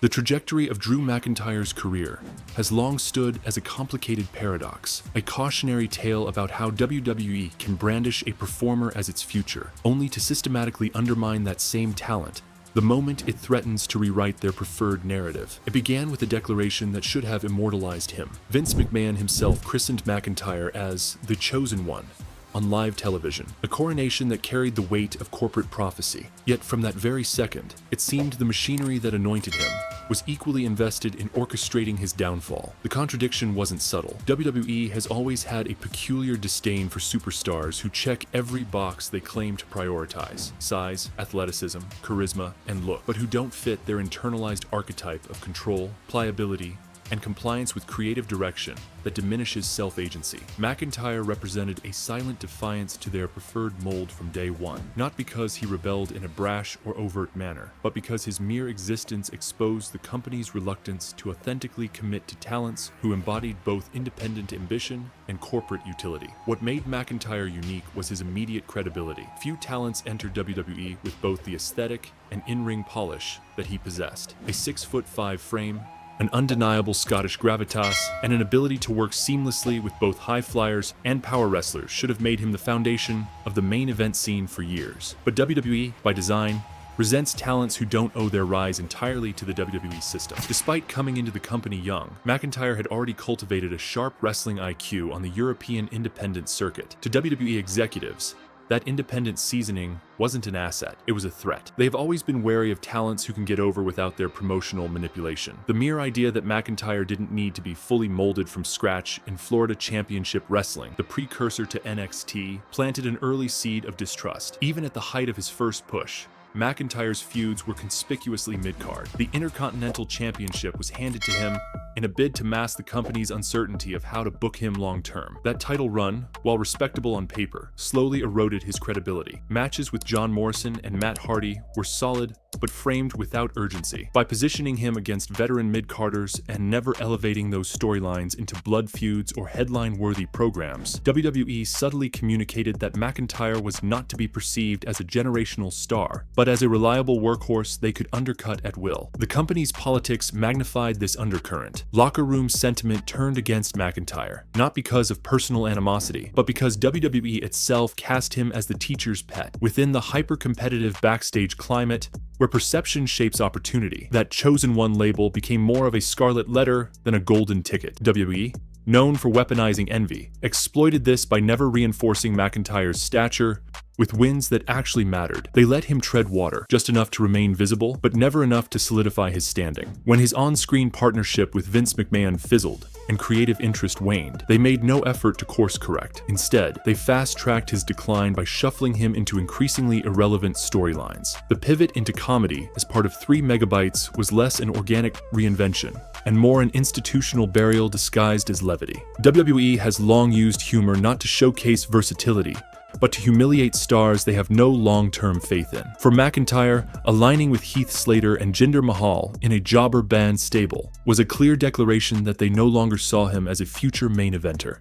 The trajectory of Drew McIntyre's career has long stood as a complicated paradox, a cautionary tale about how WWE can brandish a performer as its future, only to systematically undermine that same talent the moment it threatens to rewrite their preferred narrative. It began with a declaration that should have immortalized him. Vince McMahon himself christened McIntyre as the Chosen One on live television, a coronation that carried the weight of corporate prophecy. Yet from that very second, it seemed the machinery that anointed him was equally invested in orchestrating his downfall. The contradiction wasn't subtle. WWE has always had a peculiar disdain for superstars who check every box they claim to prioritize: size, athleticism, charisma, and look, but who don't fit their internalized archetype of control, pliability, and compliance with creative direction that diminishes self-agency. McIntyre represented a silent defiance to their preferred mold from day one, not because he rebelled in a brash or overt manner, but because his mere existence exposed the company's reluctance to authentically commit to talents who embodied both independent ambition and corporate utility. What made McIntyre unique was his immediate credibility. Few talents entered WWE with both the aesthetic and in-ring polish that he possessed. A 6'5" frame, an undeniable Scottish gravitas, and an ability to work seamlessly with both high flyers and power wrestlers should have made him the foundation of the main event scene for years. But WWE, by design, resents talents who don't owe their rise entirely to the WWE system. Despite coming into the company young, McIntyre had already cultivated a sharp wrestling IQ on the European independent circuit. To WWE executives, that independent seasoning wasn't an asset, it was a threat. They have always been wary of talents who can get over without their promotional manipulation. The mere idea that McIntyre didn't need to be fully molded from scratch in Florida Championship Wrestling, the precursor to NXT, planted an early seed of distrust. Even at the height of his first push, McIntyre's feuds were conspicuously mid-card. The Intercontinental Championship was handed to him in a bid to mask the company's uncertainty of how to book him long-term. That title run, while respectable on paper, slowly eroded his credibility. Matches with John Morrison and Matt Hardy were solid, but framed without urgency. By positioning him against veteran mid-carders and never elevating those storylines into blood feuds or headline-worthy programs, WWE subtly communicated that McIntyre was not to be perceived as a generational star, but as a reliable workhorse they could undercut at will. The company's politics magnified this undercurrent. Locker room sentiment turned against McIntyre, not because of personal animosity, but because WWE itself cast him as the teacher's pet. Within the hyper-competitive backstage climate, where perception shapes opportunity, that Chosen One label became more of a scarlet letter than a golden ticket. WWE, known for weaponizing envy, exploited this by never reinforcing McIntyre's stature with wins that actually mattered. They let him tread water, just enough to remain visible, but never enough to solidify his standing. When his on-screen partnership with Vince McMahon fizzled and creative interest waned, they made no effort to course correct. Instead, they fast-tracked his decline by shuffling him into increasingly irrelevant storylines. The pivot into comedy as part of 3 Megabytes was less an organic reinvention and more an institutional burial disguised as levity. WWE has long used humor not to showcase versatility, but to humiliate stars they have no long-term faith in. For McIntyre, aligning with Heath Slater and Jinder Mahal in a jobber band stable was a clear declaration that they no longer saw him as a future main eventer.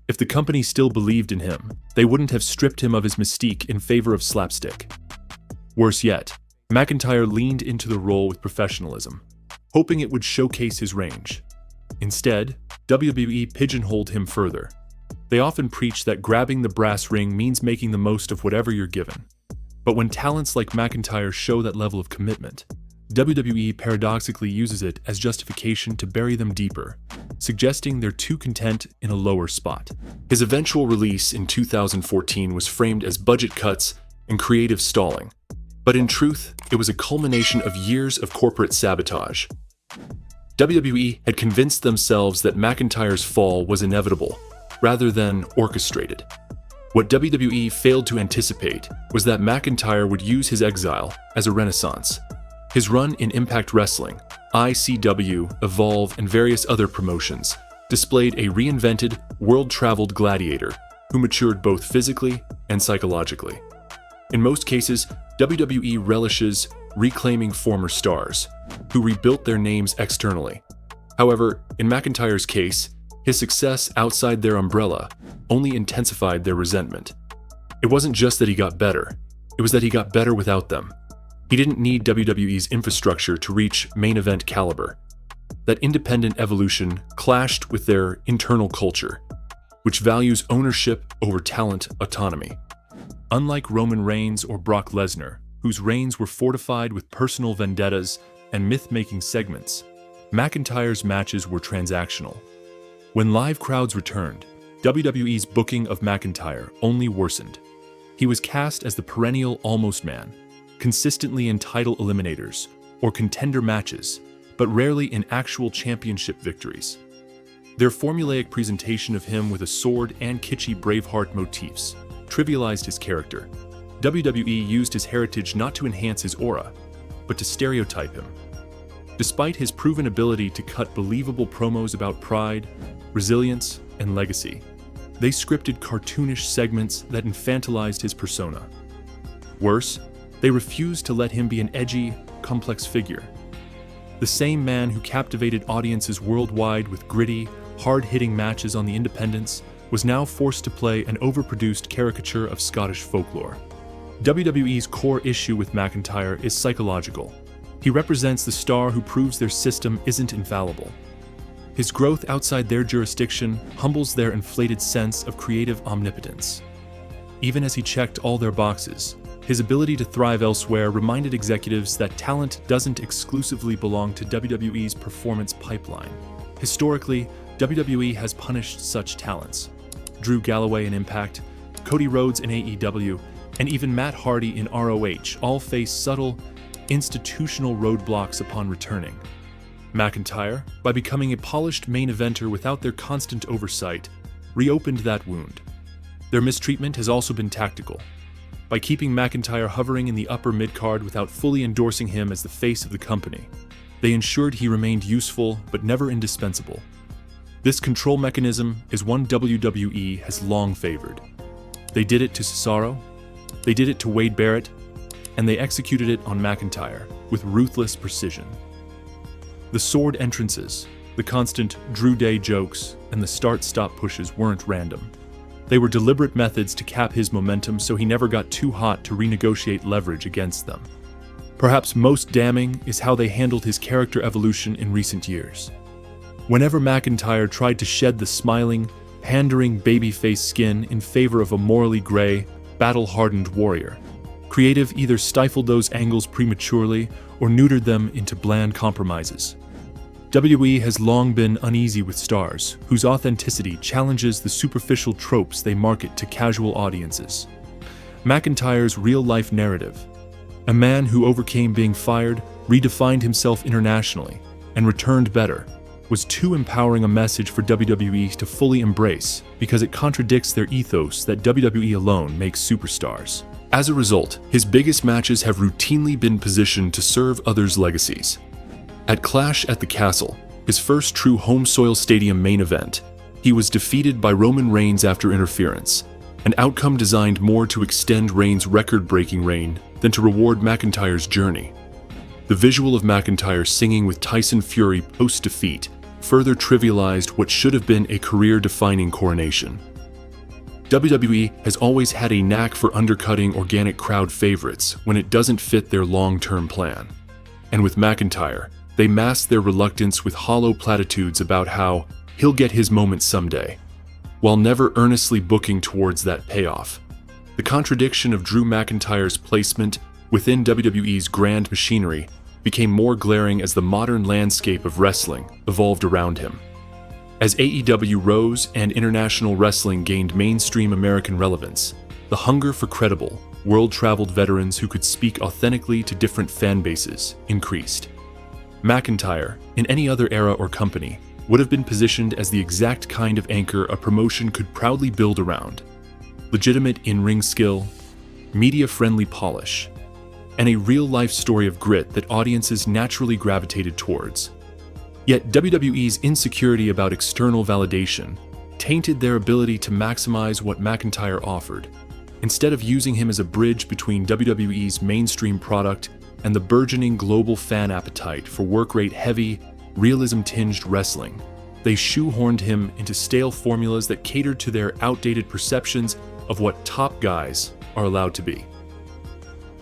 If the company still believed in him, they wouldn't have stripped him of his mystique in favor of slapstick. Worse yet, McIntyre leaned into the role with professionalism, hoping it would showcase his range. Instead, WWE pigeonholed him further. They often preach that grabbing the brass ring means making the most of whatever you're given. But when talents like McIntyre show that level of commitment, WWE paradoxically uses it as justification to bury them deeper, suggesting they're too content in a lower spot. His eventual release in 2014 was framed as budget cuts and creative stalling, but in truth, it was a culmination of years of corporate sabotage. WWE had convinced themselves that McIntyre's fall was inevitable, rather than orchestrated. What WWE failed to anticipate was that McIntyre would use his exile as a renaissance. His run in Impact Wrestling, ICW, Evolve, and various other promotions displayed a reinvented, world-traveled gladiator who matured both physically and psychologically. In most cases, WWE relishes reclaiming former stars who rebuilt their names externally. However, in McIntyre's case, his success outside their umbrella only intensified their resentment. It wasn't just that he got better, it was that he got better without them. He didn't need WWE's infrastructure to reach main event caliber. That independent evolution clashed with their internal culture, which values ownership over talent autonomy. Unlike Roman Reigns or Brock Lesnar, whose reigns were fortified with personal vendettas and myth-making segments, McIntyre's matches were transactional. When live crowds returned, WWE's booking of McIntyre only worsened. He was cast as the perennial almost man, consistently in title eliminators or contender matches, but rarely in actual championship victories. Their formulaic presentation of him with a sword and kitschy Braveheart motifs trivialized his character. WWE used his heritage not to enhance his aura, but to stereotype him. Despite his proven ability to cut believable promos about pride, resilience, and legacy, they scripted cartoonish segments that infantilized his persona. Worse, they refused to let him be an edgy, complex figure. The same man who captivated audiences worldwide with gritty, hard-hitting matches on the independents was now forced to play an overproduced caricature of Scottish folklore. WWE's core issue with McIntyre is psychological. He represents the star who proves their system isn't infallible. His growth outside their jurisdiction humbles their inflated sense of creative omnipotence. Even as he checked all their boxes, his ability to thrive elsewhere reminded executives that talent doesn't exclusively belong to WWE's performance pipeline. Historically, WWE has punished such talents. Drew Galloway in Impact, Cody Rhodes in AEW, and even Matt Hardy in ROH all face subtle, institutional roadblocks upon returning. McIntyre, by becoming a polished main eventer without their constant oversight, reopened that wound. Their mistreatment has also been tactical. By keeping McIntyre hovering in the upper mid-card without fully endorsing him as the face of the company, they ensured he remained useful but never indispensable. This control mechanism is one WWE has long favored. They did it to Cesaro, they did it to Wade Barrett, and they executed it on McIntyre with ruthless precision. The sword entrances, the constant Drew Day jokes, and the start-stop pushes weren't random. They were deliberate methods to cap his momentum so he never got too hot to renegotiate leverage against them. Perhaps most damning is how they handled his character evolution in recent years. Whenever McIntyre tried to shed the smiling, pandering babyface skin in favor of a morally gray, battle-hardened warrior, creative either stifled those angles prematurely or neutered them into bland compromises. WWE has long been uneasy with stars whose authenticity challenges the superficial tropes they market to casual audiences. McIntyre's real-life narrative, a man who overcame being fired, redefined himself internationally, and returned better, was too empowering a message for WWE to fully embrace because it contradicts their ethos that WWE alone makes superstars. As a result, his biggest matches have routinely been positioned to serve others' legacies. At Clash at the Castle, his first true home soil stadium main event, he was defeated by Roman Reigns after interference, an outcome designed more to extend Reigns' record-breaking reign than to reward McIntyre's journey. The visual of McIntyre singing with Tyson Fury post-defeat further trivialized what should have been a career-defining coronation. WWE has always had a knack for undercutting organic crowd favorites when it doesn't fit their long-term plan. And with McIntyre, they masked their reluctance with hollow platitudes about how he'll get his moment someday, while never earnestly booking towards that payoff. The contradiction of Drew McIntyre's placement within WWE's grand machinery became more glaring as the modern landscape of wrestling evolved around him. As AEW rose and international wrestling gained mainstream American relevance, the hunger for credible, world-traveled veterans who could speak authentically to different fan bases increased. McIntyre, in any other era or company, would have been positioned as the exact kind of anchor a promotion could proudly build around. Legitimate in-ring skill, media-friendly polish, and a real-life story of grit that audiences naturally gravitated towards. Yet WWE's insecurity about external validation tainted their ability to maximize what McIntyre offered. Instead of using him as a bridge between WWE's mainstream product and the burgeoning global fan appetite for work-rate-heavy, realism-tinged wrestling, they shoehorned him into stale formulas that catered to their outdated perceptions of what top guys are allowed to be.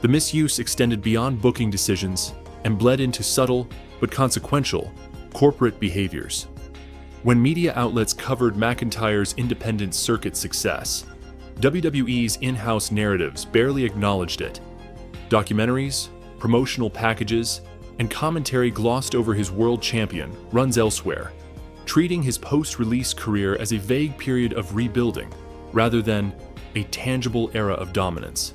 The misuse extended beyond booking decisions and bled into subtle, but consequential, corporate behaviors. When media outlets covered McIntyre's independent circuit success, WWE's in-house narratives barely acknowledged it. Documentaries, promotional packages, and commentary glossed over his world champion runs elsewhere, treating his post-release career as a vague period of rebuilding rather than a tangible era of dominance.